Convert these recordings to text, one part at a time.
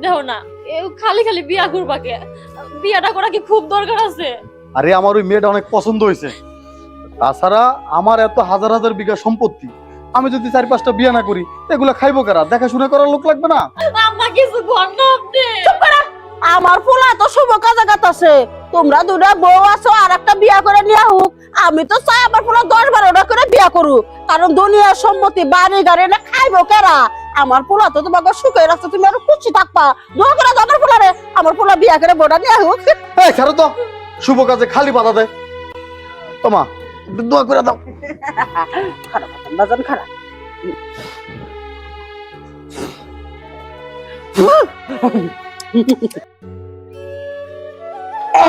দেও না, খালি খালি বিয়া করবা কে? বিয়াটা করা কি খুব দরকার আছে? আরে আমার ওই মেয়েটা অনেক পছন্দ হয়েছে। তাছাড়া আমার এত হাজার হাজার বিঘা সম্পত্তি, আমি যদি 4-5টা বিয়া না করি এগুলা খাইবো কারা? দেখাশোনা করার লোক লাগবে না? আম্মা কিছু কর না আপনি। আমার পোলা তো শুভ কাজে গাতাছে, তোমরা দুটা বউ আছো আর একটা বিয়া করে নিয়ে হোক। আমি তো চাই আমার পোলা 10-12টা করে বিয়া করুক, কারণ দুনিয়ার সম্মতি বাড়ি গাড়ি না খাইবো কেরা? আমার পোলা তো তোমাকে সুখে রাখছে, তুমি আরো খুশি থাকবা। দোয়া করে দাও আমার পোলারে, আমার পোলা বিয়া করে বউটা নিয়ে হোক। এই ছাড়ো তো, শুভ কাজে খালি বাধা দেয়। তোমা দোয়া করে দাও। খারাপ বাজান খারাপ।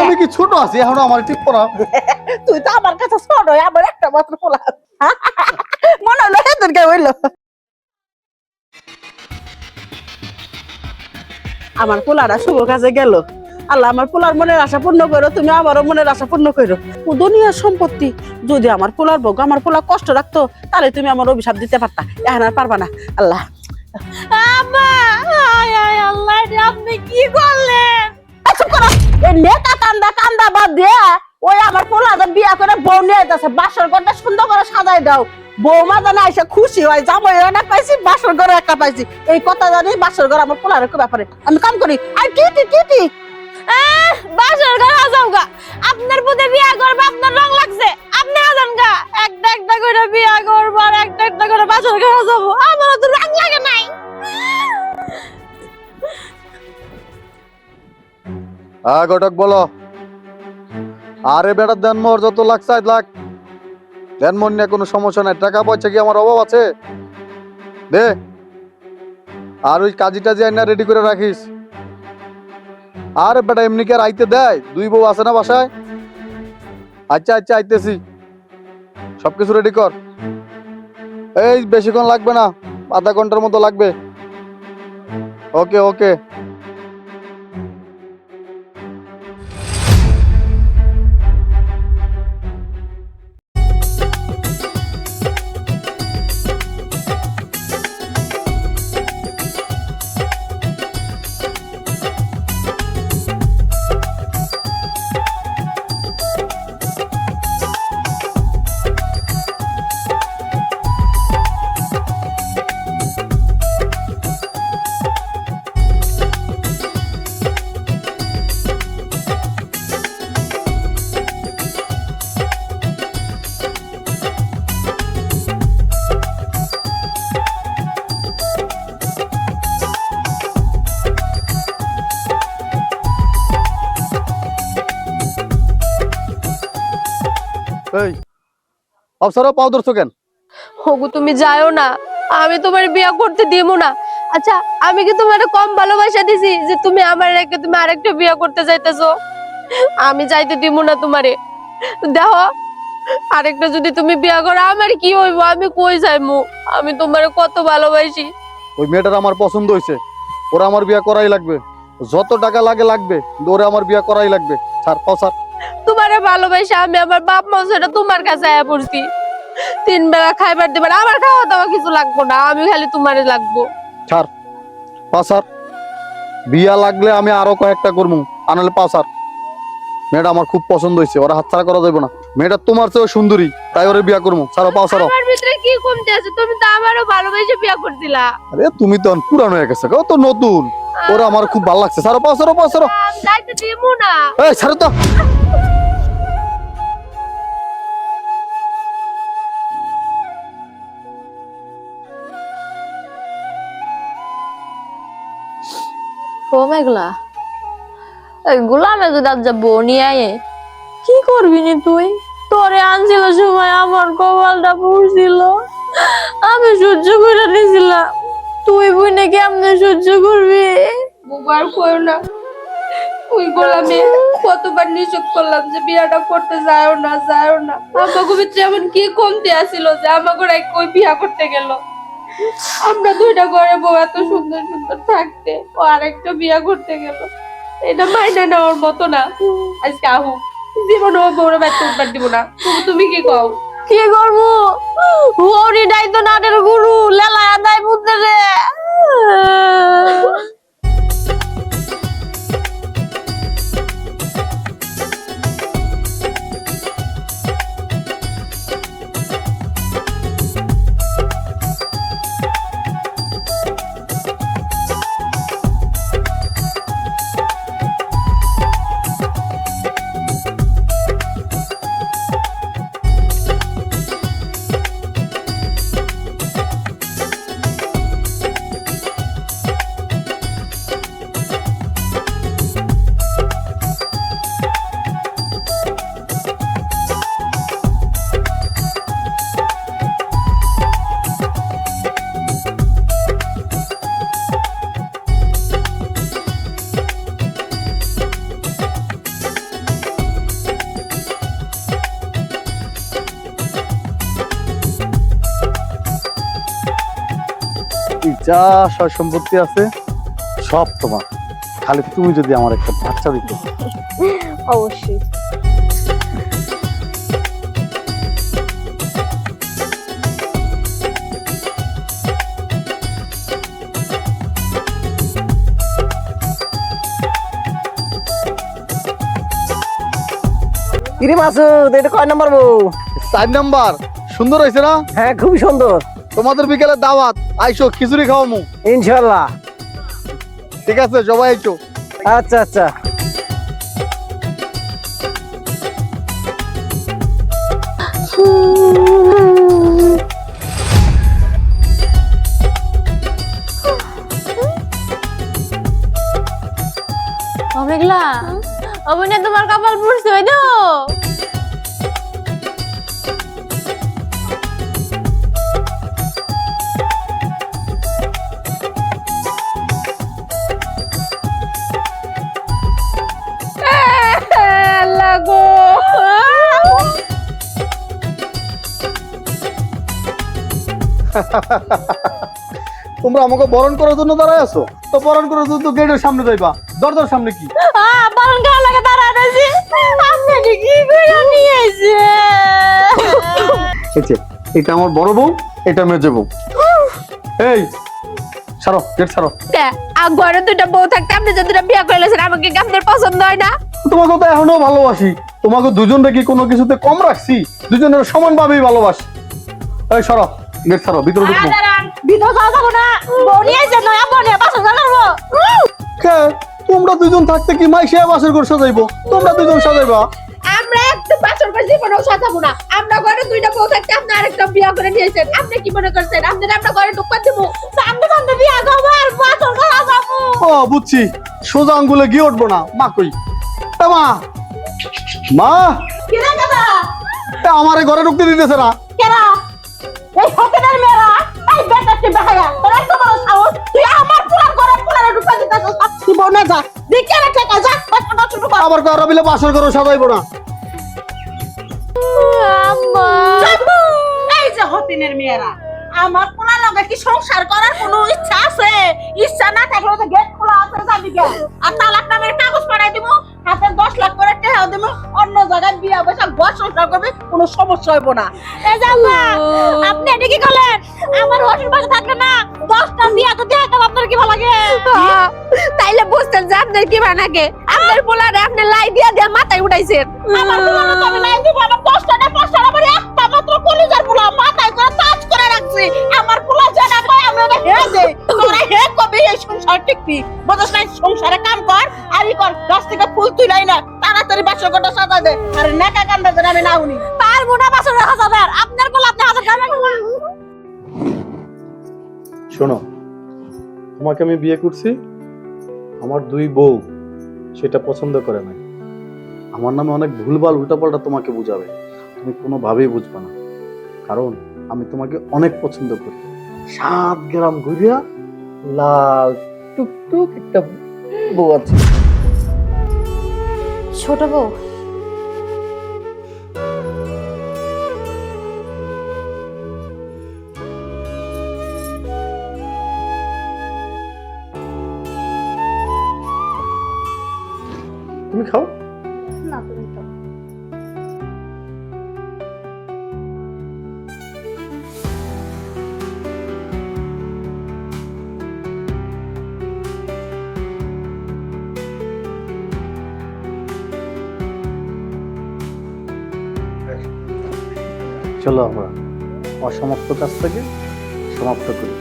আমি কি ছোট আছি এখন আমার ঠিক পড়া? তুই তো আমার কাছে ছোট, আমার একটা মাত্র পোলা। মনে হলো হেঁটে হইলো। আমার পোলারা শুভ কাজে গেল। আল্লাহ আমার পোলার মনের আশা পূর্ণ করো, তুমি আমারও মনের আশা পূর্ণ করো। ও দুনিয়ার সম্পত্তি, যদি আমার পোলার বউ আমার পোলা কষ্ট রাখতো তাহলে তুমি আমার অভিশাপ দিতে পারতা, এখন আর পারবা না। আল্লাহ আম্মা, আয় আয় আল্লাহ রে, আপনি কি করলেন? চুপ করো। এই নেতা কান্দা কান্দা বাদ দিয়ে ওই আমার পোলা বিয়া করে বউ নিয়ে যাচ্ছে, বাসর ঘরটা সুন্দর করে সাজাই দাও। বৌমা জানা এসে খুশি হয়, জামাই না পাইছি বাসর ঘরে একটা পাইছি, এই কথা জানি বাসর ঘর আমার পোলার ব্যাপারে আমি কাম করি। আর টিটি টিটি বাসর ঘর আজাও গা, আপনার পুতে বিয়া করবে, আপনার রং লাগছে, আপনি আজান গা। একটা একটা করে বিয়া করবো আর একটা একটা করে বাসর ঘর আজাবো, আমার তো রং লাগে নাই। ঘটক বলো। আরে বেটা দেন মোর যত লাগছে লাখ দেন, মন নিয়ে কোনো সমস্যা নাই। টাকা পয়সা কি আমার অভাব আছে? দে। আর ওই কাজীটা যে আইনা রেডি করে রাখিস। আরে বেটা এমনি কি আর আইতে দেয়? 2 বউ আছে না বাসায়? আচ্ছা আচ্ছা আইতেছি, সবকিছু রেডি কর। এই বেশিক্ষণ লাগবে না, আধা ঘন্টার মতো লাগবে। ওকে ওকে। এই অবসরও পাও ধরছো কেন? ওগো তুমি যাও না, আমি তোমার বিয়া করতে দিব না। আচ্ছা আমি কি তোমার কম ভালোবাসা দিছি যে তুমি আমার রেখে তুমি আরেকটা বিয়া করতে যাইতেছো? আমি যাইতে দিব না তোমারে। দেখো আরেকটা যদি তুমি বিয়া করো আমার কি হইব? আমি কই যাইমু? আমি তোমারে কত ভালোবাসি। ওই মেয়েটার আমার পছন্দ হয়েছে, ওরা আমার বিয়া করাই লাগবে। যত টাকা লাগে লাগবে, ওরা আমার বিয়া করাই লাগবে। ছাড় পাও ছাড়। তোমারে ভালোবাসা আমি আমার বাপ মা সেটা তোমার কাছে আয়া পড়ছি। 3 বেলা খাইবার দিবার, আমার খাওয়া দাওয়া কিছু লাগবো না, আমি খালি তোমারে লাগবো। ছাড় পাও ছাড়। বিয়া লাগলে আমি আরো কয়েকটা করবো, আনালে পাও ছাড়। মেয়েটা আমার খুব পছন্দ হয়েছে, ওরা হাতছাড়া করা যাবে না। মেয়েটা তোমার চেয়েও সুন্দরী, তাই ওরে বিয়া করবো। ছাড়ো পাও ছাড়ো। আমার ভিতরে কি কমতি আছে? তুমি তো আমারও ভালোবেসে বিয়া করছিলা। আরে তুমি তো পুরানো হয়ে গেছে, ও তো নতুন। ওরা আমার খুব ভালো লাগছে। ছাড়ো পাও ছাড়ো পাও ছাড়ো। আমি যাইতে দিমু না। এই ছাড়ো তো। ও মেঘলা, এই গোলামে যদি আজ যাবো নিয়ে আয়ে কি করবি নি তুই? তোরে আনছিল সময় আমার কপালটা পুড়ছিল, আমি সহ্য করে নিয়েছিলাম। তুই বুঝনে কেমনে সহ্য করবি? বুবার কইও না, ওই গোলামে কতবার নিষেধ করলাম যে বিয়াটা করতে যাও না যাও না। আমাকে ভিতরে এমন কি কমতি আসিল যে আমাকে কই বিয়া করতে গেল? আমরা 2টা ঘরে বউ এত সুন্দর সুন্দর থাকতে ও আরেকটা বিয়া করতে গেল। এটা মাইনা নেওয়ার মতো না। আজকে আহু জীবনে ও বউরে বাইতে উঠবার দিব না। তুমি কি কও? কি করবো? ওরি দায়িত্ব নাটের গুরু লেলা দায় বুঝতে রে। যা সয় সম্পত্তি আছে সব তোমার, খালি তুমি যদি আমার একটা বাচ্চা দিতে। অবশ্যই। কিরে মাসুদ, এটা কয় নাম্বার বউ? 4 নাম্বার। সুন্দর হয়েছে না? হ্যাঁ, খুবই সুন্দর। তোমাদের বিকেলে দাওয়াত, আইসো খিচুড়ি খাওয়ামু। ইনশাল্লাহ। ঠিক আছে, সবাই আইসো। আচ্ছা আচ্ছা। মেঘলা, অবনে তোমার কপাল পুড়ছে ওই তো। লাগো তোমরা আমাকে বরণ করার জন্য দাঁড়ায় আছো, তো বরণ করার জন্য গেটের সামনে যাইবা। দরজার সামনে কি বারণ খাওয়া লাগে দাঁড়ায় আছি। আপনি কি করে নিয়ে আইছে? এটা আমার বড় বউ, এটা মেজে বউ। এই ছাড়ো, গেট ছাড়ো। ঘরে দুইটা বউ থাকতে আপনি যে দুটা বিয়ে করে লেছেন, আমাকে কি আপনার পছন্দ হয় না? তোমাকে তো এখনো ভালোবাসি, তোমাকে দুজনকে কি কোনো কিছুতে কম রাখছি? দুজনের সমানভাবেই ভালোবাসি। এই সরো, গেট ছাড়ো, ভিতরে ঢুকবো। বিধবা যাবো না, বউ নিয়ে আইছে, নয়া বউ নিয়ে বাসন জ্বালাবো। কে তোমরা দুজন থাকতে কি মাইশে বাসর ঘর সাজাইবো? তোমরা দুজন সাজাইবা। আমরা একটু বাসর করে জীবনেও সাজাবো না। আমরা ঘরে দুইটা বউ থাকতে আপনি আরেকটা বিয়ে করে নিয়েছেন। আপনি কি মনে করছেন আপনাদের আমরা ঘরে ঢুকতে দেবো? সামনে সামনে বিয়া যাবো আর বাসন জ্বালা যাবো। ও বুঝছি, সোজা আঙ্গুলে গিয়ে উঠবো না। মা কই? এ মা, মা, কিরা কথা? আমারে ঘরে ঢুকতে দিতেছে না। কেরা? এই হকেনের মেয়েরা, এই বেটাটি বেহায়া, তোর এত বড় সাহস, তুই আমার পুরার ঘরে পুরারে ঢুকা দিতেছিস। তুই বউ না যা, দিকে রেখে যা, বাসন ঢুকা। আবার ঘরে বিলে বাসর ঘর সাজাইবো না। আম্মা, এই যে হতিনের মেয়েরা, আমার পোলা লগে কি সংসার করার কোনো ইচ্ছা আছে? ইচ্ছা না থাকলে তো গেট খোলা আছে, যাবি গে। আর তালাক নামের কাগজ পাঠাই দিব, হাতে 10 লাখ করে টাকা দিব, অন্য জায়গায় বিয়া বসে ঘর সংসার করবে, কোনো সমস্যা হইব না। এই যে আম্মা, আপনি এটা কি করলেন? আমার হসুর বাড়ি থাকলে না 10টা বিয়া তো দেখাতাম, আপনার কি ভালো লাগে? তাইলে বুঝতেন যে আপনার কি বানাকে আপনার পোলারে আপনি লাই দিয়া দিয়া মাথায় উঠাইছেন। আমার পোলা তো আমি নাই দিব, আমার 10টা না 5টা আমার একটা মাত্র কলিজার পোলা, মাথায় করে তাজ করে রাখছি। আমার পোলা জানা কয় আমি ওকে হে দেই, তোরা হে কবে এই সংসার টিকবি? বুঝছ না, সংসারে কাম কর, আরি কর, গাছ থেকে ফুল তুলাই না, তাড়াতাড়ি বাসর ঘরটা সাজা দে। আরে নেকা কান্দা যেন আমি না উনি পারবো না বাসর ঘর সাজাবে। আপনার পোলা আপনি হাজার টাকা শোনো, তোমাকে আমি বিয়ে করছি, আমার 2 বউ সেটা পছন্দ করে নাই। আমার নামে অনেক ভুলভাল উল্টাপাল্টা তোমাকে বুঝাবে, তুমি কোনোভাবেই বুঝবে না। কারণ আমি তোমাকে অনেক পছন্দ করি। 7 গ্রাম ঘুরিয়া লাল টুকটুক একটা বউ আছে। ছোট বউ, তুমি খাও। না তুমি তো চলো আমরা অসমাপ্ত কাজটাকে সমাপ্ত করি।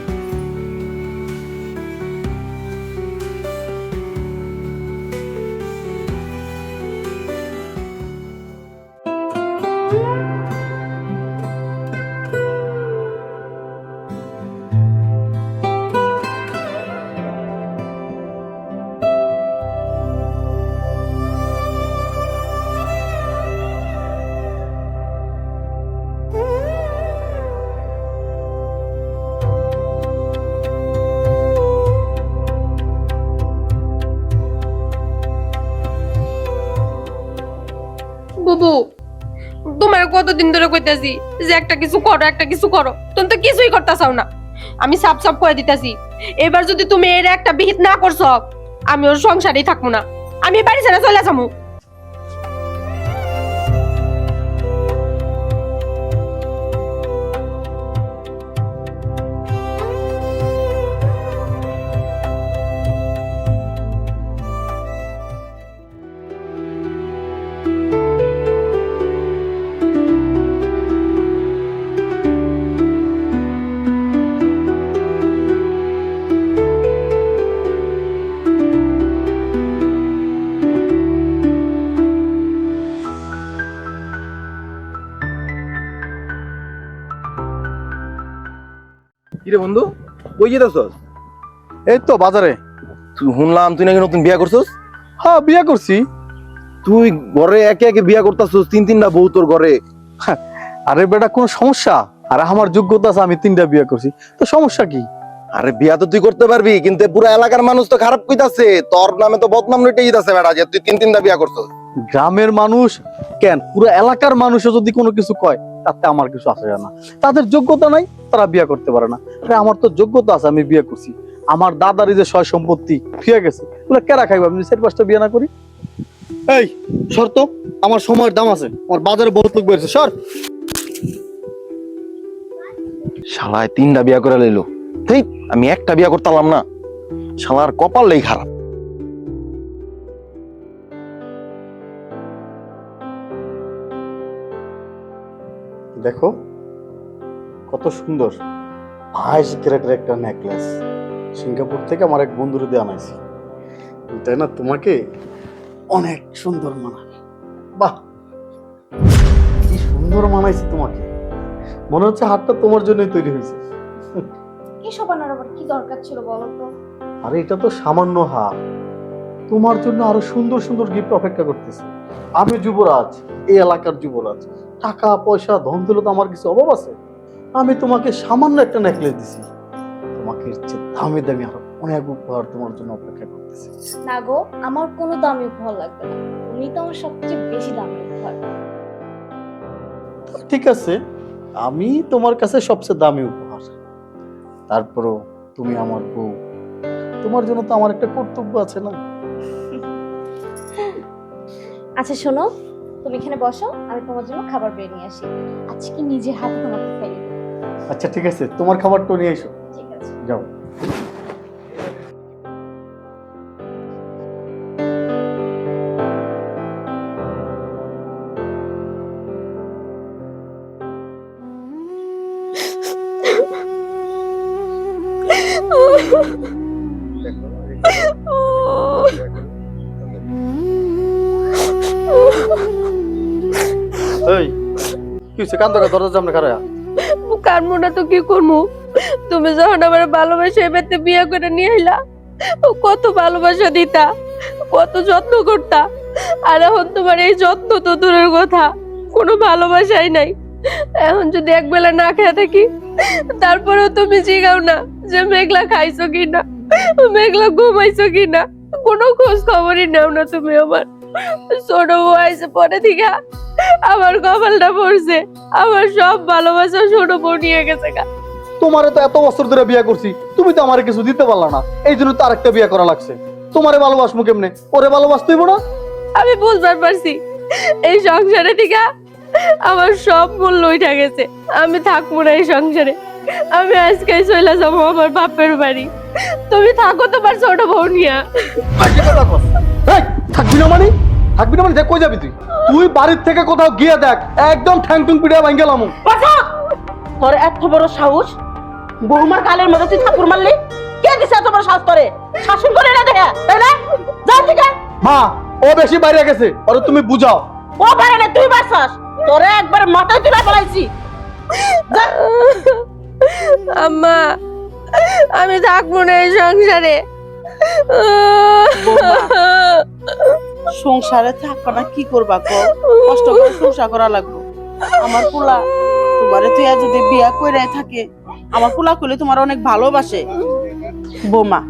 বুবু, তোমার কতদিন ধরে কইতাছি যে একটা কিছু করো, একটা কিছু করো, তুমি তো কিছুই করতে চাও না। আমি সাপ সাপ করে দিতেছি, এবার যদি তুমি এর একটা বিহিত না করছো, আমি ওর সংসারেই থাকবো না, আমি বাড়ি ছেড়ে চলে যাবো। কিরে বন্ধু, কই যেতেছস? এই তো বাজারে। তুই শুনলাম তুই নাকি নতুন বিয়া করছস। হ্যাঁ, বিয়ে করছি। তুই ঘরে একে একে বিয়া করতেছস, তিনটা বউ তোর ঘরে। আরে বেটা, কোনো সমস্যা? আরে আমার যোগ্যতা আছে, আমি 3টা বিয়ে করছি, তো সমস্যা কি? আরে বিয়া তো তুই করতে পারবি, কিন্তু পুরো এলাকার মানুষ তো খারাপ কইতাছে, তোর নামে তো বদনাম লইতে যাচ্ছে বেটা, যে তুই তিনটা বিয়া করছস। গ্রামের মানুষ কেন, পুরো এলাকার মানুষও যদি কোনো কিছু কয়, তাতে আমার কিছু আসে যায় না। তাদের যোগ্যতা নাই, তারা বিয়ে করতে পারে না। আরে আমার তো যোগ্যতা আছে, আমি বিয়ে করছি। আমার দাদারই যে সয় সম্পত্তি ফিরে গেছে, ওগুলো কেরা খাইবো আমি 4-5টা বিয়ে না করি? এই শর্ত, আমার সময়ের দাম আছে, আমার বাজারে বহুত লোক বেরোছে, সর। শালায় 3টা বিয়া করে লইলো, এই আমি একটা বিয়া করতে পারলাম না। শালার কপালই খারাপ। দেখো কত সুন্দর 22 ক্যারেটের একটা নেকলেস, সিঙ্গাপুর থেকে আমার এক বন্ধুরে দিয়ে আনাইছি। তাই না, তোমাকে অনেক সুন্দর মানাবে। বাহ, কি সুন্দর মানাইছি তোমাকে, মনে হচ্ছে হাতটা তোমার জন্যই তৈরি হয়েছে। এসব আনার আবার কি দরকার ছিল বলো তো? আরে এটা তো সামান্য হার, তোমার জন্য আরো সুন্দর সুন্দর গিফট অপেক্ষা করতেছে। আমি যুবরাজ, এই এলাকার যুবরাজ, টাকা পয়সা ধন দৌলত আমার কিছু অভাব আছে? আমি তোমাকে সামান্য একটা নেকলেস দিছি, তোমাকে এর চেয়ে দামি দামি আরো অনেক উপহার তোমার জন্য অপেক্ষা করতেছে। না গো, আমার কোনো দামি উপহার লাগবে না, তুমি তো আমার সবচেয়ে বেশি দামি উপহার। ঠিক আছে, আমি তোমার কাছে সবচেয়ে দামি উপহার, তারপরও তুমি আমার বউ, তোমার জন্য তো আমার একটা কর্তব্য আছে না? আচ্ছা শোনো, তুমি এখানে বসো, আমি তোমার জন্য খাবার বেরিয়ে নিয়ে আসি, আজকে নিজের হাতে তোমাকে খাইয়ে দেবো। আচ্ছা ঠিক আছে, তোমার খাবারটা নিয়ে এসো, ঠিক আছে। যাও। এই কি হচ্ছে, কান ধরে দরজার সামনে খাড়া? কারমু না তো কি করবো? তুমি যখন আমার ভালোবাসা এবারে বিয়ে করে নিয়ে আইলা, কত ভালোবাসা দিতা, কত যত্ন করতা, আর এখন তোমার এই যত্ন তো দূরের কথা, কোনো ভালোবাসাই নাই। এখন যদি একবেলা না খেয়ে থাকি, তারপরেও তুমি জিগাও না যে মেঘলা খাইছো কিনা, মেঘলা ঘুমাইছো কিনা, কোনো খোঁজ খবরই নাও না তুমি আমার। ছোট বউ আইসে পরে থেকে আমার কপালটা পড়ছে, আমার সব ভালোবাসা ছোট বউ নিয়ে গেছে গা। তোমারে তো এত বছর ধরে বিয়ে করছি, তুমি তো আমারে কিছু দিতে পারলা না, এই জন্য তো আরেকটা বিয়ে করা লাগছে। তোমারে ভালোবাসমু কেমনে, ওরে ভালোবাসতেইব না? আমি বুঝবার পারছি এই সংসারে থেকে আমার সব মূল্য উঠে গেছে, আমি থাকবো না এই সংসারে, আমি আজকে চলে যাবো আমার বাপের বাড়ি। তুমি থাকো তোমার ছোট বউ নিয়া। এই, থাকবি না মানে? থাকবি না মানে দেখ কই যাবি তুই? তুই বাড়ির থেকে কোথাও গিয়ে দেখ, একদম ঠ্যাং টুং পিড়ে ভাঙ গেলাম। তোর এত বড় সাহস, বৌমার কালের মধ্যে তুই ঠাকুর মারলি? কে দিছে এত বড় সাহস তোরে? শাসন করে না দেখা, তাই না? যা থেকে। মা, ও বেশি বাইরে গেছে, ওরে তুমি বুঝাও। ও পারে না, তুই বাসাস। তোরে একবার মাথায় তুলে ফেলাইছি। আম্মা, আমি থাকবো না এই সংসারে। সংসারে থাকবা না, কি করবা কো? কষ্ট করে সংসার করা লাগবে। আমার পোলা তোমারে তুই যদি বিয়া কইরা থাকে, আমার পোলা কইলে তোমার অনেক ভালোবাসে। বৌমা,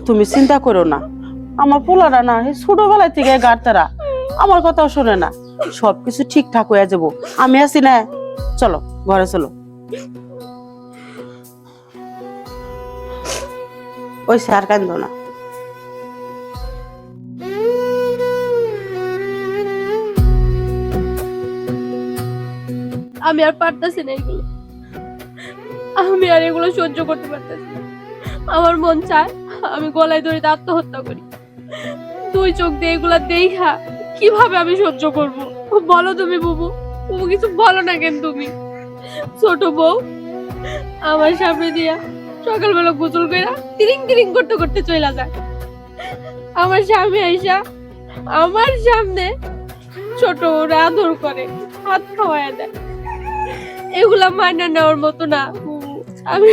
তুমি চিন্তা করো না, আমার পোলারা না ছোটবেলা থেকে গাড়তারা, আমার কথাও শোনে না, সবকিছু ঠিকঠাক হয়ে যাবো। আমি আছি না, চলো ঘরে চলো। ওই আর কান্দো না। আমি আর পারতেছি না এগুলো, আমি আর এগুলো সহ্য করতে পারতেছি না। আমার মন চায় আমি গলায় ধরে আত্মহত্যা করি। দুই চোখ দিয়ে এগুলা দেখা কিভাবে আমি সহ্য করব? বলো তুমি বুবু, বুবু কিছু বলো না কেন তুমি? ছোট বউ আমার সামনে দিয়া সকালবেলা গোসল কইরা তিরিং তিরিং করতে করতে চলে যায়। আমার স্বামী আইসা আমার সামনে ছোট বউরে আদর করে, হাত খাওয়ায় দেয়। এগুলা মাইনা নেওয়ার মতো না বুবু। আমি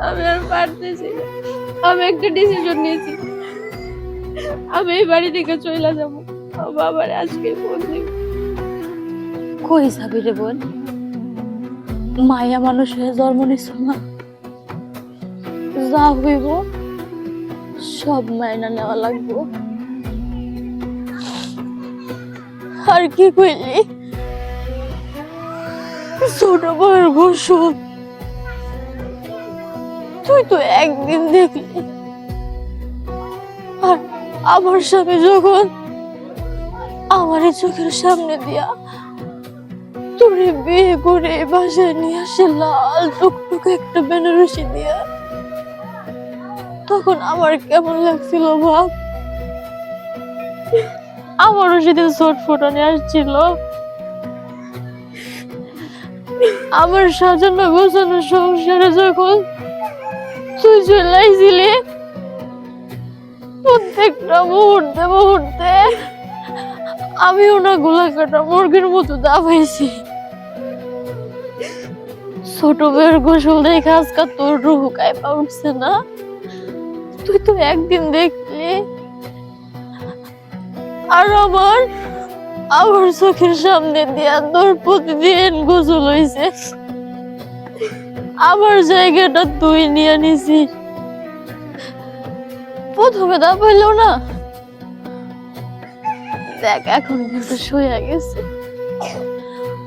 আমি আর পারতেছি না। আমি একটা ডিসিশন নিয়েছি, আমি এই বাড়ি থেকে চলে যাবো। বাবার আজকে ফোন দিব। কই যাবি রে বোন? মায়া মানুষ হয়ে জন্ম নিছ না, যা হইব সব মাইনা নেওয়া লাগবো। আর কি কইলি? ছোট বউয়ের গোসল তুই তো একদিন দেখলি, আর আমার স্বামী যখন আমার এই চোখের সামনে দিয়া তোরে বিয়ে করে বাসায় নিয়ে আসে লাল টুকটুক একটা বেনারসি দিয়া, তখন আমার কেমন লাগছিল ভাব? আমারও সেদিন চোট ফোটানি আসছিল। আমার সাজানো গোছানো সংসারে যখন তুই চলে আইছিলি, প্রত্যেকটা মুহূর্তে মুহূর্তে আমিও না গোলা কাটা মুরগির মতো দাবাইছি। ছোট মেয়ের গোসল দেখে আজকাল তোর রুহ কাঁপা উঠছে না? তুই তো একদিন দেখলি, আর আমার চোখের সামনে দিয়া তোর প্রতিদিন গোসল হইছে। আমার জায়গাটা তুই নিয়ে নিছিস। প্রথমে দাবাইলো না, দেখ এখন কিন্তু সইয়া গেছে।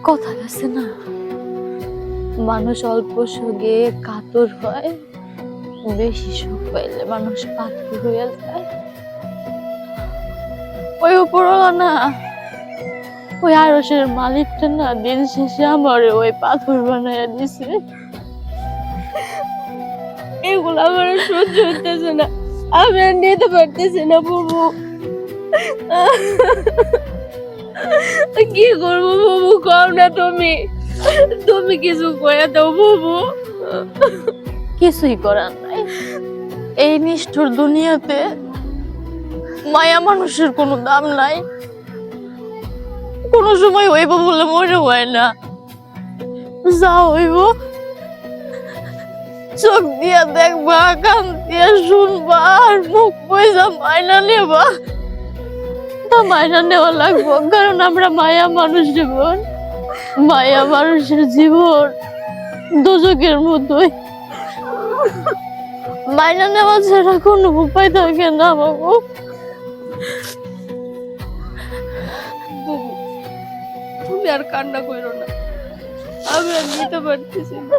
কথা গেছে না, মানুষ অল্প সুখে কাতর হয়, বেশি সুখ পাইলে মানুষ পাথর হয়ে যায়। ওই উপরওয়ালা না, ওই আরশের মালিকটা না দিন শেষে আমার ওই পাথর বানাইয়া দিছে। এগুলো আমার আর সহ্য হইতেছে না, আমি আর নিতে পারতেছি না বুবু। কি করবো বুবু, কও না তুমি, তুমি কিছু কয়ে দাও বুবু। কিছুই করার নাই, এই নিষ্ঠুর দুনিয়াতে মায়া মানুষের কোনো দাম নাই। কোনো সময় হইব বলে মনে হয় না, যা হইব চোখ দিয়া দেখবা, কান দিয়া শুনবা, আর মুখ পয়সা মাইনা নেবা। তা মাইনা নেওয়া লাগবো, কারণ আমরা মায়া মানুষ জীবন, মায়া মানুষের জীবন দোজকের মতোই। মাইনা নেওয়া ছাড়া কোনো উপায় থাকে না বাবু। বুবু তুমি আর কান্না করো না, আমি আর নিতে পারতেছি না।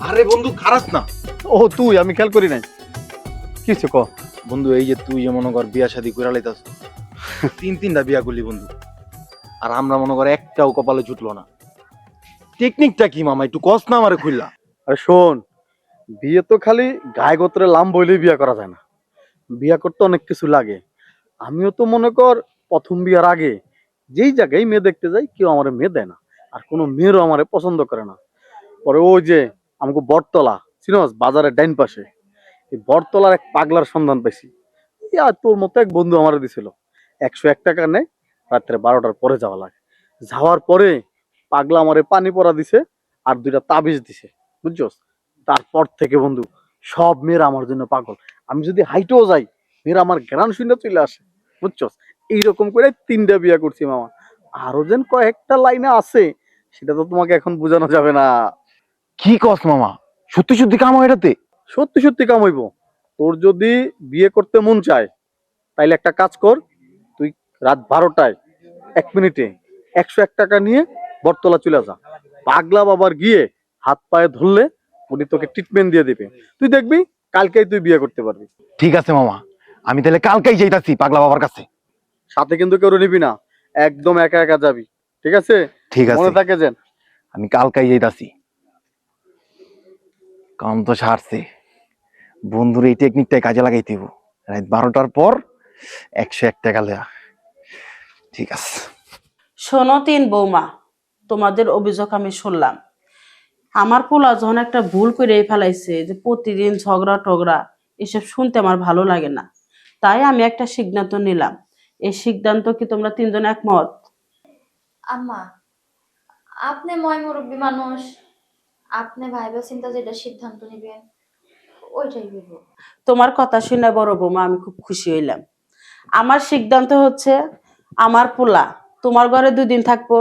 আরে বন্ধু খারাপ না ও তুই, আমি খেয়াল করি নাই। কিছু ক। বন্ধু, এই যে তুই যে মনে কর বিয়া শাদী করে লাইতাছ, তিনটা বিয়া করলি বন্ধু, আর আমরা মনে কর একটাও কপালে জুটলো না। টেকনিকটা কি মামা, একটু কস না আমারে খুললা। আরে শোন, বিয়ে তো খালি গায়ে গোত্রে লাম বইলেই বিয়ে করা যায় না, বিয়ে করতে অনেক কিছু লাগে। আমিও তো মনে কর প্রথম বিয়ার আগে যেই জায়গায় মেয়ে দেখতে যাই, কেউ আমার মেয়ে দেয় না, আর কোনো মেয়েরও আমার পছন্দ করে না। পরে ওই যে আমাকে বটতলা চিনস, বাজারের ডাইন পাশে, এই বটতলার এক পাগলার সন্ধান পাইছি। আর তোর মতো এক বন্ধু আমার দিছিল, 101 টাকা নেয়, রাত্রে 12টার পরে যাওয়া লাগে। যাওয়ার পরে পাগলা আমারে পানি পরা দিছে আর 2টা তাবিজ দিছে, বুঝছস? তারপর থেকে বন্ধু সব মেয়েরা আমার জন্য পাগল। আমি যদি হাইটেও যাই, মেয়েরা আমার গ্রান শুনে চলে আসে, বুঝছস? এইরকম করে 3টা বিয়ে করছি মামা। আরো যেন কয়েকটা লাইনে আছে, সেটা তো তোমাকে এখন বোঝানো যাবে না। কি কস মামা, সত্যি সত্যি কাম হয় এটাতে? সত্যি সত্যি কাম হইব। তোর যদি বিয়ে করতে মন চায়, তাইলে একটা কাজ কর, তুই রাত 12টায় 1 মিনিটে 101 টাকা নিয়ে বটতলা চলে যা। পাগলা বাবার গিয়ে হাত পায়ে ধরলে উনি তোকে ট্রিটমেন্ট দিয়ে দিবে। তুই দেখবি কালকেই তুই বিয়ে করতে পারবি। ঠিক আছে মামা, আমি তাহলে কালকেই যাইতাছি পাগলা বাবার কাছে। সাথে কিন্তু কেউ নিবি না, একদম একা একা যাবি, ঠিক আছে? ঠিক আছে, মনে থাকে যেন। আমি কালকেই যাইতাছি। কাম তো সারছে, বন্ধুর এই টেকনিকটাই কাজে লাগাইতে হইব। রাত 12টার পর 101 টাকা লেয়া। ঠিক আছে। শোনো তিন বৌমা, তোমাদের অভিযোগ আমি শুনলাম। আমার পোলা যখন একটা ভুল করে ফেলাইছে, যে প্রতিদিন ঝগড়া টগড়া এসব শুনতে আমার ভালো লাগে না, তাই আমি একটা সিদ্ধান্ত নিলাম। এই সিদ্ধান্ত কি তোমরা তিনজন একমত? আম্মা, আপনি ময় মুরব্বী মানুষ, আপনি ভাইবা চিন্তা যেটা সিদ্ধান্ত নিবেন ওইটাই হইব। তোমার কথা শুনে বড় বৌমা আমি খুব খুশি হইলাম। আমার সিদ্ধান্ত হচ্ছে, আমার পোলা তোমার ঘরে 2 দিন থাকবো,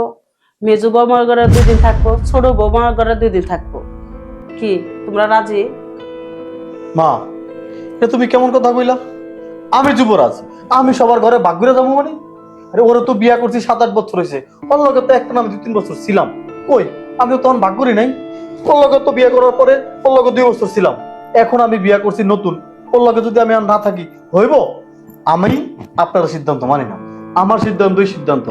মেজু বৌমার ঘরে 2 দিন থাকবো, ছোট বৌমার ঘরে 2 দিন থাকবো। কি তোমরা রাজি? মা, এ তুমি কেমন কথা কইলা? আমি যুবরাজ, আমি সবার ঘরে ভাগ করে যাবো মানে? আরে ওরা তো বিয়া করছি 7-8 বছর হয়েছে, ওর লগে তো একটা নামে 2-3 বছর ছিলাম। কই, আমি তো তখন ভাগ করি নাই। ওর লগে তো বিয়ে করার পরে ওর লগে 2 বছর ছিলাম। এখন আমি বিয়া করছি নতুন, ওর লগে যদি আমি আর না থাকি হইব? আমি আপনার সিদ্ধান্ত মানি না। আমার সিদ্ধান্তই সিদ্ধান্ত।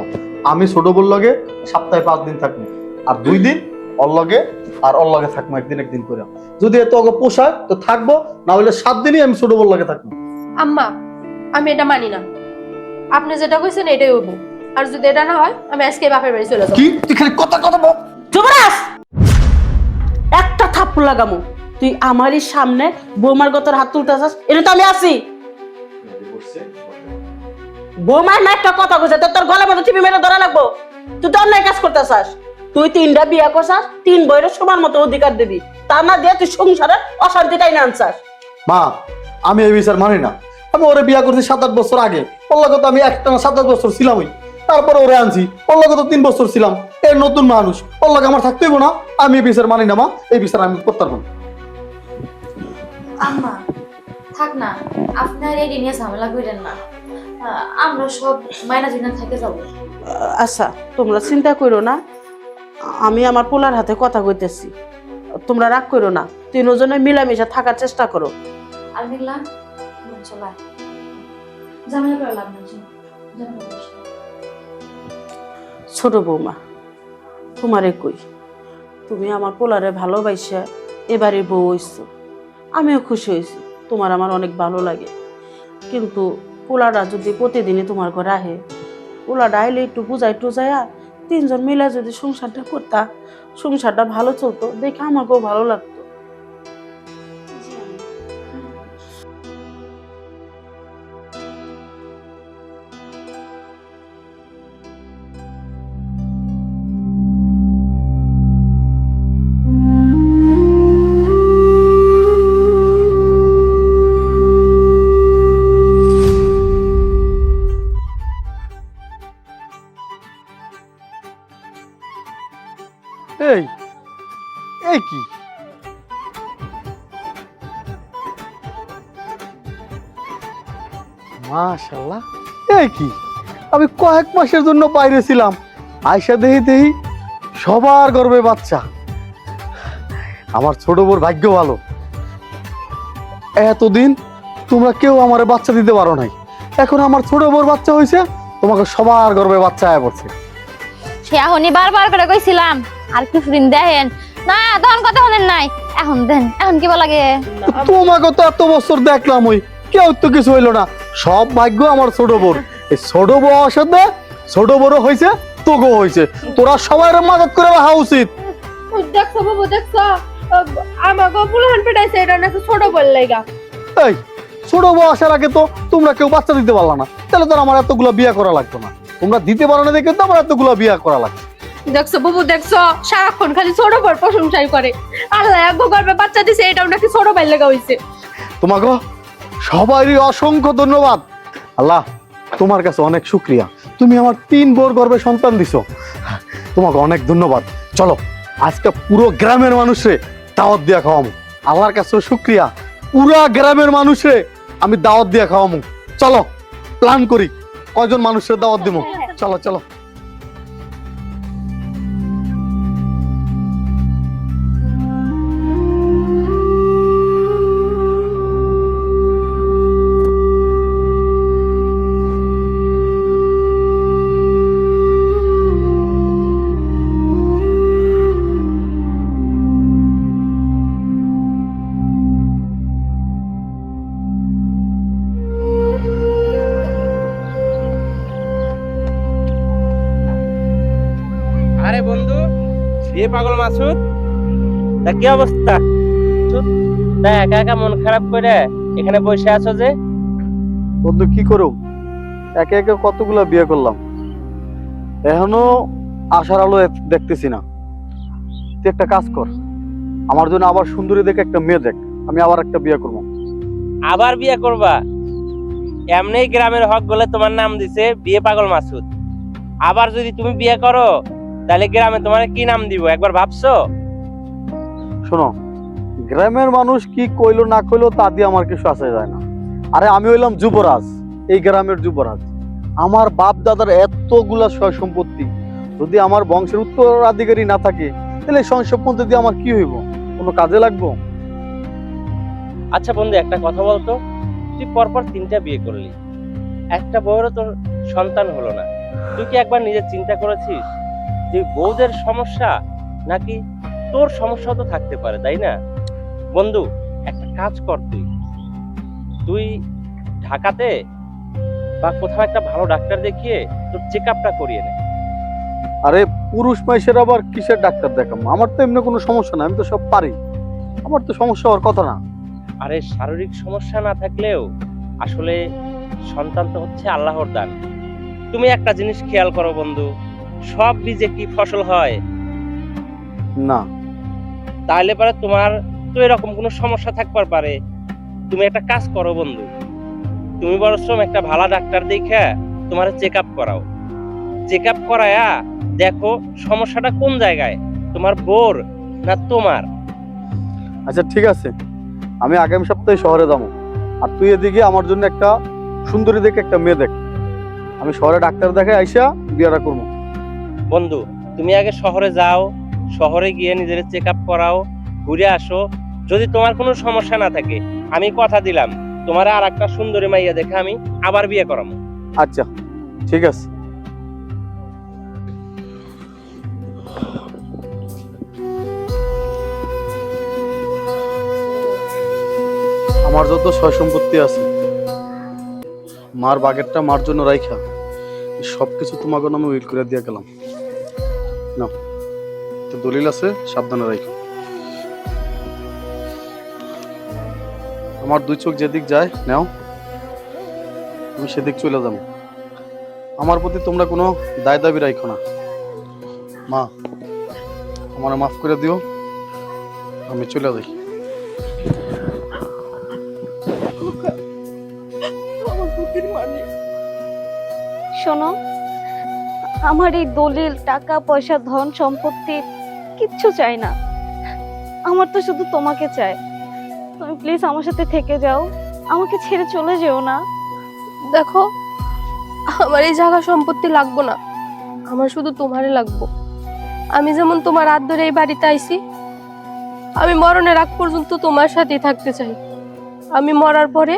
আমি ছোট বোন লগে সপ্তাহে 5 দিন থাকবো, আর 2 দিন ওর লগে, আর ওর লগে থাকবো একদিন করে। যদি এত আগে পোষায় তো থাকবো, না হলে 7 দিনই আমি ছোট বোন লগে থাকবো। আম্মা, আমি এটা মানি না। আপনি যেটা কইছেন এটাই হইব, আর যদি এটা না হয় আমি আজকে বাপের বাড়ি চলে যাব। কি তুই খালি কথা কথা বল? যুবরাজ, একটা থাপ্পড় লাগামু। তুই আমারই সামনে বৌমার গতর হাত তুলতে আছিস, এটা তো আমি আছি। বৌমার না একটা কথা কইছে, তোর গলা মতো টিপি মেরে ধরা লাগবো। তুই তো অন্যায় কাজ করতে চাস। তুই 3টা বিয়া করছাস, 3 বইয়ের সমান মতো অধিকার দিবি, তা না দিয়ে তুই সংসারে অশান্তিটাই না আনছাস। মা, আমি এই বিচার মানি না। আমি ওরে বিয়া করছি 7-8 বছর আগে, ওর লগে তো আমি একটানা 7-8 বছর ছিলামই। তারপরে ওরে আনছি, ওর লগে তো 3 বছর ছিলাম। এর নতুন মানুষ, ওর লগে আমার থাকতেই না। আমি এই বিচার মানি না মা, এই বিচার আমি করতে পারবো না। আম্মা থাক না, আপনার এই নিয়ে ঝামেলা করেন না, আমরা সব মাইনা জিনা থেকে যাবো। আচ্ছা, তোমরা চিন্তা করো না, আমি আমার পোলার হাতে কথা কইতেছি। তোমরা রাগ করো না, 3 জনে মিলামিশা থাকার চেষ্টা করো। আর দেখলাম চলায় ঝামেলা করে লাভ নাই। ছোট বৌমা, তোমারে কই, তুমি আমার পোলারে ভালোবাসা এবারে বউ হইছো, আমিও খুশি হয়েছি। তোমার আমার অনেক ভালো লাগে, কিন্তু পোলাটা যদি প্রতিদিনই তোমার ঘরে আহে, পোলাটা আইলে একটু বুঝাই টুজাইয়া 3 জন মিলে যদি সংসারটা করতা, সংসারটা ভালো চলতো, দেখে আমাকেও ভালো লাগতো। এই এই কি মাশাআল্লাহ, এই কি? আমি কয়েক মাসের জন্য বাইরে ছিলাম, আয়সা দেহি সবার গর্বে বাচ্চা। আমার ছোট বোর ভাগ্য ভালো, এতদিন তোমরা কেউ আমার বাচ্চা দিতে পারো নাই, এখন আমার ছোট বোর বাচ্চা হয়েছে, তোমাকে সবার গর্বে বাচ্চা আয়া পড়ছে। সে এখনই বারবার করে কইছিলাম আর কিছুদিন দেখেন না, তখন কথা বলেন নাই, এখন দেন, এখন কি বলা লাগে? তোমাকে তো এত বছর দেখলাম, ওই কেউ তো কিছু হইলো না, সব ভাগ্য আমার ছোট বোর। এই ছোট বউ সাথে ছোট বড় হয়েছে, তোকে হয়েছে, তোরা সবাই মদত করে রাখা উচিত। দেখছো বাবু, দেখছো আমাকে পুলাহান পেটাইছে, এটা নাকি ছোট বললেগা। এই ছোট বউ আসার আগে তো তোমরা কেউ বাচ্চা দিতে পারলা না, তাহলে তো আমার এতগুলো বিয়ে করা লাগতো না। তোমরা দিতে পারো না দেখে তো আমার এতগুলো বিয়ে করা লাগছে। দেখছো বাবু, দেখছো সারাক্ষণ খালি ছোট বড় প্রশংসাই করে। আল্লাহ এক গর্বে বাচ্চা দিছে, এটাও নাকি ছোট বললেগা হইছে। তোমাকে সবারই অসংখ্য ধন্যবাদ। আল্লাহ তোমার কাছে অনেক শুক্রিয়া, তুমি আমার 3 বউর গর্ভে সন্তান দিছো, তোমাকে অনেক ধন্যবাদ। চলো আজকে পুরো গ্রামের মানুষে দাওয়াত দিয়া খাওয়ামু। আল্লাহর কাছে শুক্রিয়া, পুরা গ্রামের মানুষে আমি দাওয়াত দিয়া খাওয়ামু। চলো প্ল্যান করি কয়জন মানুষের দাওয়াত দিব। চলো চলো। আরে বন্ধু, এ পাগল মাসুদ, তা কি অবস্থা? তা একা একা মন খারাপ করে এখানে বসে আছো যে? বন্ধু কি করো, একে একে কতগুলা বিয়ে করলাম, এখনো আশার আলো দেখতেছি না। তুই একটা কাজ কর, আমার জন্য আবার সুন্দরী দেখে একটা মেয়ে দেখ, আমি আবার একটা বিয়ে করবো। আবার বিয়ে করবা? এমনি গ্রামের হক বলে তোমার নাম দিছে বিয়ে পাগল মাসুদ। আবার যদি তুমি বিয়ে করো তাহলে গ্রামে তোমার কি নাম দিব একবার ভাবছো? শোনো, গ্রামের মানুষ কি কইলো না কইলো তা দিয়ে আমার কিছু আসে যায় না। আরে আমি হইলাম যুবরাজ, এই গ্রামের যুবরাজ। আমার বাপ দাদার এতগুলা সয় সম্পত্তি, যদি আমার বংশের উত্তরাধিকারী না থাকে তাহলে এই সয় সম্পত্তি দিয়ে আমার কি হইব? কোনো কাজে লাগবো? আচ্ছা বন্ধু, একটা কথা বলতো, তুই পরপর 3টা বিয়ে করলি, একটা বউয়েরও তোর সন্তান হলো না। তুই কি একবার নিজে চিন্তা করেছিস যে বউদের সমস্যা নাকি তোর সমস্যা তো থাকতে পারে, তাই না? বন্ধু একটা কাজ কর, তুই ঢাকাতে বা কোথাও একটা ভালো ডাক্তার দেখিয়ে তোর চেক আপটা করিয়ে নে। আরে পুরুষ মানুষের আবার কিসের ডাক্তার দেখাম? আমার তো এমনি কোনো সমস্যা না, আমি তো সব পারি, আমার তো সমস্যা হওয়ার কথা না। আরে শারীরিক সমস্যা না থাকলেও আসলে সন্তান তো হচ্ছে আল্লাহর দান। তুমি একটা জিনিস খেয়াল করো বন্ধু, সব বীজে কি ফসল হয়? না। তাহলে পরে তোমার তো এরকম কোনো সমস্যা থাকবার পারে। তুমি একটা কাজ করো বন্ধু, তুমি বরঞ্চ একটা ভালো ডাক্তার দেখে তোমার চেক আপ করাও। চেক আপ করায়া দেখো সমস্যাটা কোন জায়গায়, তোমার বোর না তোমার। আচ্ছা ঠিক আছে, আমি আগামী সপ্তাহে শহরে যাবো, আর তুই এদিকে আমার জন্য একটা সুন্দরী দেখে একটা মেয়ে দেখ, আমি শহরে ডাক্তার দেখে আইসা বিয়েটা করবো। বন্ধু তুমি আগে শহরে যাও, শহরে গিয়ে নিজের চেক আপ করাও, ঘুরে আসো। যদি তোমার কোনো সমস্যা না থাকে আমি কথা দিলাম তোমার আর একটা সুন্দরী মাইয়া দেখে আমি আবার বিয়ে করাবো। আচ্ছা ঠিক আছে। আমার যত সয় সম্পত্তি আছে, মার বাগেরটা মার জন্য রাইখা সবকিছু তোমাকে নামে উইল করে দিয়ে গেলাম। না তো দলিল আছে, সাবধানে রাইখো। আমার 2 চোখ যেদিক যায় নাও, আমি সেদিক চলে যাবো। আমার প্রতি তোমরা কোনো দায় দাবি রাখো না। মা আমার মাফ করে দিও, আমি চলে যাই। শোনো, আমার এই দলিল, টাকা পয়সা, ধন সম্পত্তি কিচ্ছু চাই না, আমার তো শুধু তোমাকে চাই। তুমি প্লিজ আমার সাথে থেকে যাও, আমাকে ছেড়ে চলে যেও না। দেখো, আমার এই জায়গা সম্পত্তি লাগবো না, আমার শুধু তোমারে লাগবো। আমি যেমন তোমার হাত ধরে এই বাড়িতে আইছি, আমি মরণের আগ পর্যন্ত তোমার সাথেই থাকতে চাই। আমি মরার পরে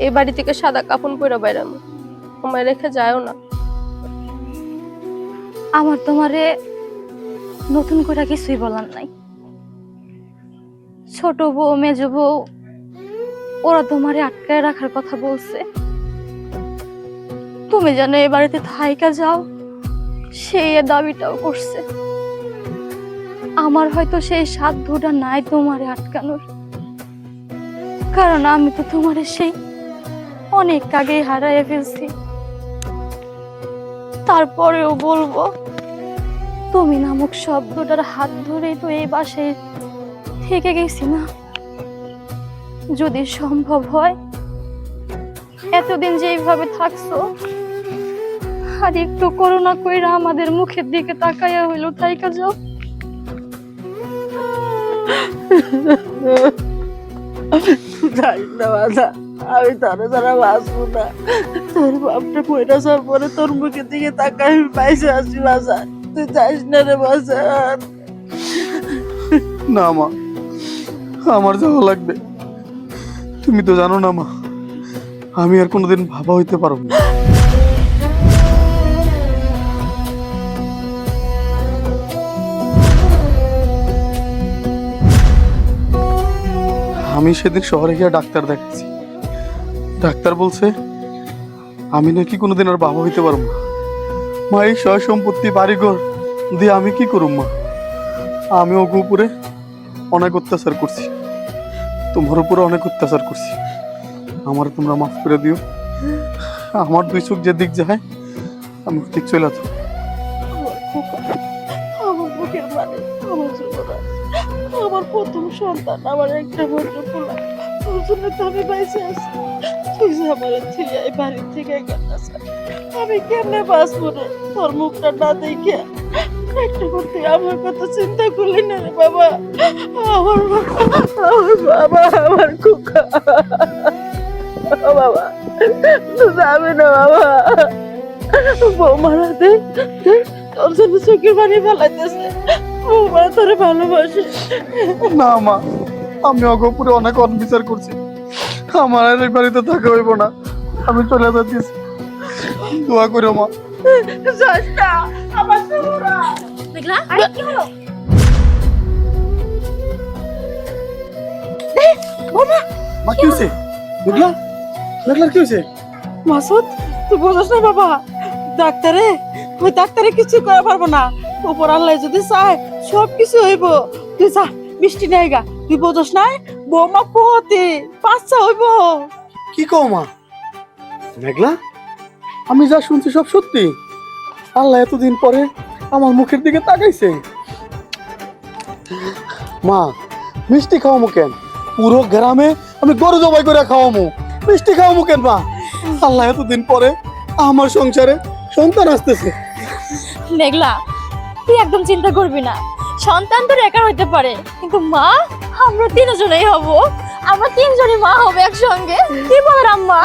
এই বাড়ি থেকে সাদা কাফন পরে বাইরামু, আমায় রেখে যায়ও না। আমার তোমারে নতুন করে কিছুই বলার নাই। ছোট বউ মেজ বউ ওরা তোমারে আটকায় রাখার কথা বলছে। তুমি যেন এ বাড়িতে থাইকা যাও সেই দাবিটাও করছে। আমার হয়তো সেই সাধ্যটা নাই তোমারে আটকানোর, কারণ আমি তো তোমারে সেই অনেক আগেই হারাইয়া ফেলছি। তারপরেও বলবো, তুমি নামক শব্দটার হাত ধরেই তো এই বাসায় থেকে গেছি না। যদি সম্ভব হয় এতদিন যে এইভাবে থাকছো, আর একটু করোনা কইরা আমাদের মুখের দিকে তাকাইয়া হইলো থাইকা যাও। জানি না বাবা, আমি তারা যারা বাঁচবো না। তোর বাপটা পয়টা যাওয়ার পরে তোর মুখের দিকে তাকাই আমি পাইছে আসি বাজার। তুই যাইস না রে বাজার। না মা, আমার যাওয়া লাগবে। তুমি তো জানো না মা, আমি আর কোনোদিন ভাবা হইতে পারব না। আমি সেদিন শহরে গিয়ে ডাক্তার দেখাচ্ছি। ডাক্তার বলছে আমি নাকি কোনোদিন আর বাবা হইতে পারবো না। মা, এই সয় সম্পত্তি বাড়িঘর দিয়ে আমি কি করব মা? আমি ওকে উপরে অনেক অত্যাচার করছি, তোমার উপরে অনেক অত্যাচার করছি। আমার তোমরা মাফ করে দিও। আমার দুই চোখ যেদিক যায় আমি ঠিক চলে যাবো। আমার মুখের মানে আমার জীবন, আমার প্রথম সন্তান, আমার একটা মাত্র পোলা। তোর জন্য তো আমি বাইসে আছি। তুই যে আমার ছেলে এই বাড়ির থেকে গেছে, আমি কেমনে বাঁচবো রে? তোর মুখটা না দেখে একটা করতে আমার কথা চিন্তা করলি না রে বাবা। আমার বাবা, আমার কুকা বাবা, তুই যাবি না বাবা। বৌমারা দেখ তোর জন্য চোখের পানি ফেলাইতেছে। বৌমারা তোরে ভালোবাসে। না মা, আমি ওকে উপরে অনেক অনবিচার করছি। আমার আর এই বাড়িতে থাকা হইব না, আমি চলে যাচ্ছি। দোয়া করো মা। যাস না আমার তোরা। দেখলা আরে কি হলো? মা কি হয়েছে? দেখলা দেখলার কি হয়েছে? মাসুদ, তুই বোঝাস না বাবা, ডাক্তারে ওই ডাক্তারে কিছু করা পারবো না। উপর আল্লাহ যদি চায় সব কিছু হইব। তুই যা, মিষ্টি নেই গা। তুই বোঝাস না, বৌমা পোহাতে বাচ্চা হইব। কি কও মা? মেঘলা, আমি যা শুনছি সব সত্যি? আল্লাহ এতদিন পরে আমার মুখের দিকে তাকাইছে। মা, মিষ্টি খাওয়ামু কেন? পুরো গ্রামে আমি গরু জবাই করে খাওয়ামু, মিষ্টি খাওয়ামু কেন মা? আল্লাহ এতদিন পরে আমার সংসারে সন্তান আসতেছে। মেঘলা, তুই একদম চিন্তা করবি না। সন্তান তোর একা হইতে পারে, কিন্তু মা আমরা তিনজনেই হব। আমরা তিনজনই মা হবে একসঙ্গে। কি বলেন আম্মা?